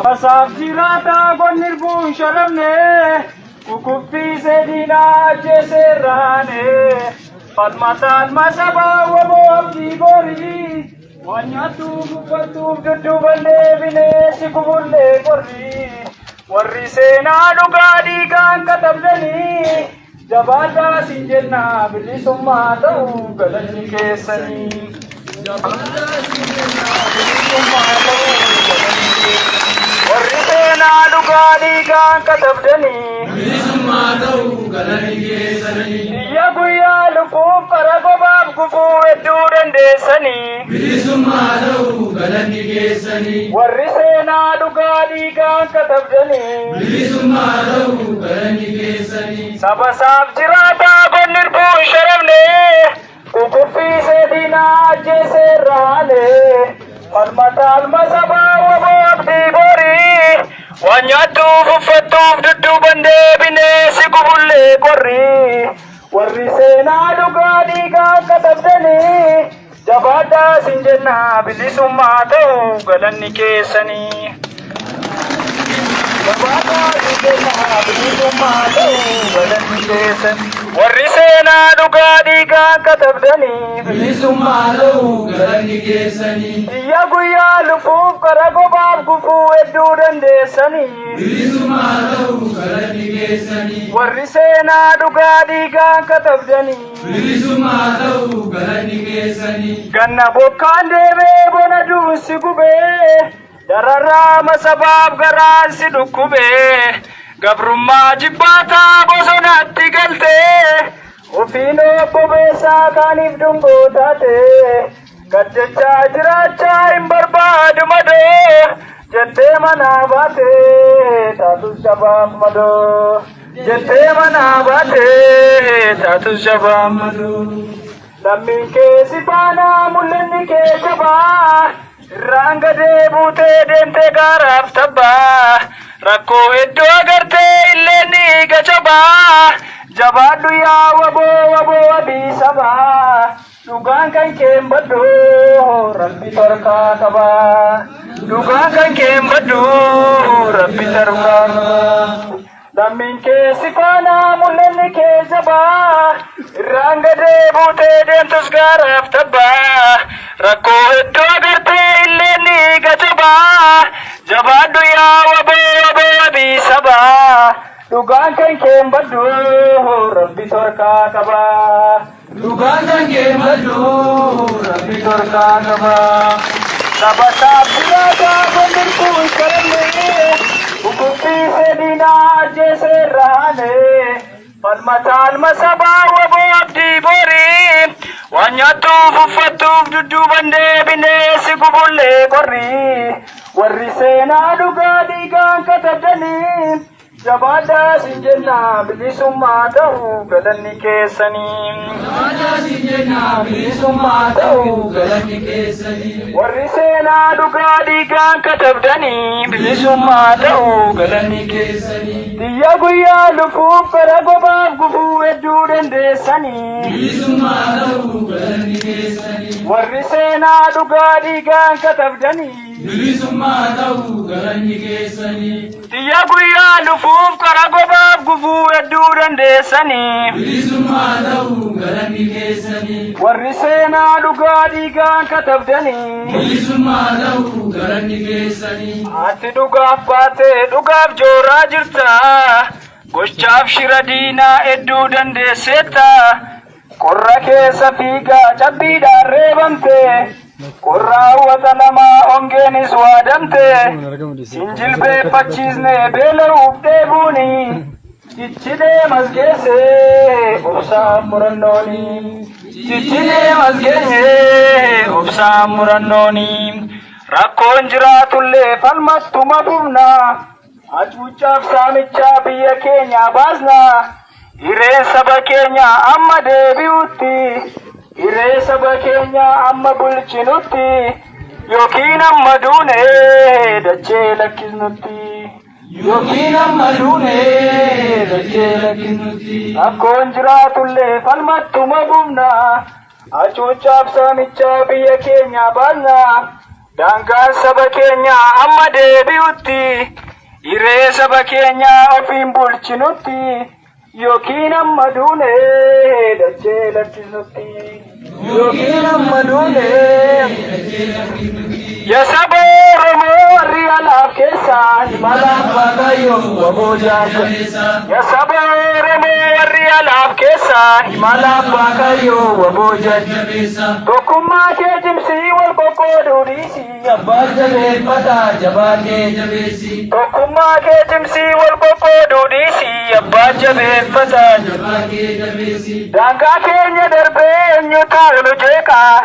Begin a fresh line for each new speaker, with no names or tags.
Masafirata gonirbu sharamne kukufi sedina jeserane padmatan masaba wabo abdi gori wanyatu bupatu dudu bande bine sikubulle gori warri sena dugadi kan katabdani jabata sinjenna bilisumma tau galani kesani jabata sinjenna bilisumma tau warri sena dugadi kan katabdani bilisumma tau galani kesani ya guya lufu parago bab kufu eddu dandesani bilisumma tau galani kesani warri sena dugadi kan katabdani bilisumma tau galani kesani saba sab jirata gonirbu sharamne kukufi sedina jese rane almatal masaba wabo abdi gori wanyatu fufatu dudu bande bine sikubulle gori warri sena dugadi ka katabdani jabada sinjenna bilisumma tau galanni kesani jabada sinjenna bilisumma tau galanni kesani warri sena dugadi ka katabdani bilisumma tau galanni kesani ya guya lufu karago bab gufu eddu dandesani bilisumma tau galanni kesani warri sena dugadi ka katabdani bilisumma tau galanni kesani ganna bokkande be bona dusi gube darara masabab garan si dukube gabrumma jibbata bosonatti galte ufino bobesa kanif dumbotate gaddecha jiracha imbarbadu mado jette mana bate tatu shabab mado jette mana bate tatu shabab mado lammin ke sipana mullenni ke jaba rangade bute dente garaf tabba rakko eddo agarte illeni gachaba jabadu ya wabo abi saba dugan kan kembado rabbi tarka kaba dugan kan kembado rabbi tarka lammin ke sipana mullenni ke jaba rangade bute dentus garaf tabba rakko eddo agarte illeni gachaba jabadu ya wabo abi saba dugan kan kembado rabbi tarka kaba dugan kan kembado rabbi tarka kaba saba sabda gonirbu sharamne kukufi sedina jese rane padmatan masaba wabo abdi bori wanyatu fufatu dudu bande bine sikubulle gori warri sena dugadi kan katabdani jabada sinjenna bilisumma tau galanni kesani jabada sinjenna bilisumma tau galanni kesani warri sena dugadi kan katabdani bilisumma tau galanni kesani diya guya lufu parago bab gufu eddu dandesani bilisumma tau galanni kesani warri sena dugadi kan katabdani bilisumma tau galanni kesani diya guya lufu karago bab gufu eddu dandesani bilisumma tau galanni kesani warri sena dugadi kan katabdani bilisumma tau galanni kesani ati dugaf baate dugaf jora jirta gochaaf shira diina eddu dandesetta qorra keessa fiiga cabbiidhaan reebamte qorraa watanama ongeenis waadamte sinjilbeeffachiisne beela'uuf deebuuni cichidee masgeesse obsaan murannooni cichidee masgeenye obsaan murannooni rakkoon jiraatullee falmattuma fufna hacuucaaf saamichaa biyya keenya baasna hireen saba keenya amma deebi'utti hiree saba keenya amma bulchinutti yookiin amma duune dachee lakkisnutti yookiin amma duune dachee lakkisnutti akkoon jiraatullee falmattuma bufna hacuucaaf saamichaa biyya keenya baasna Daangaan saba keenya amma deebi'utti irree saba keenya ofiin bulchinutti yookiin amma duune dachee lakkisutti yookiin amma duune yaa saba Oromoo warri alaaf keessaa himalaan Waaqayyo waboo jabeessa. Yaa saba Oromoo warri alaaf keessaa himalaan Waaqayyo waboo jabeessa. Tokkummaa kee cimsii wal qoqqooduu dhiisii abbaa jabeeffata jabaatee jabeessi. Tokkummaa kee cimsii wal qoqqooduu dhiisii abbaa jabeeffata jabaatee jabeessi. Daangaa keenya darbee eenyu taa'u jeeqaa.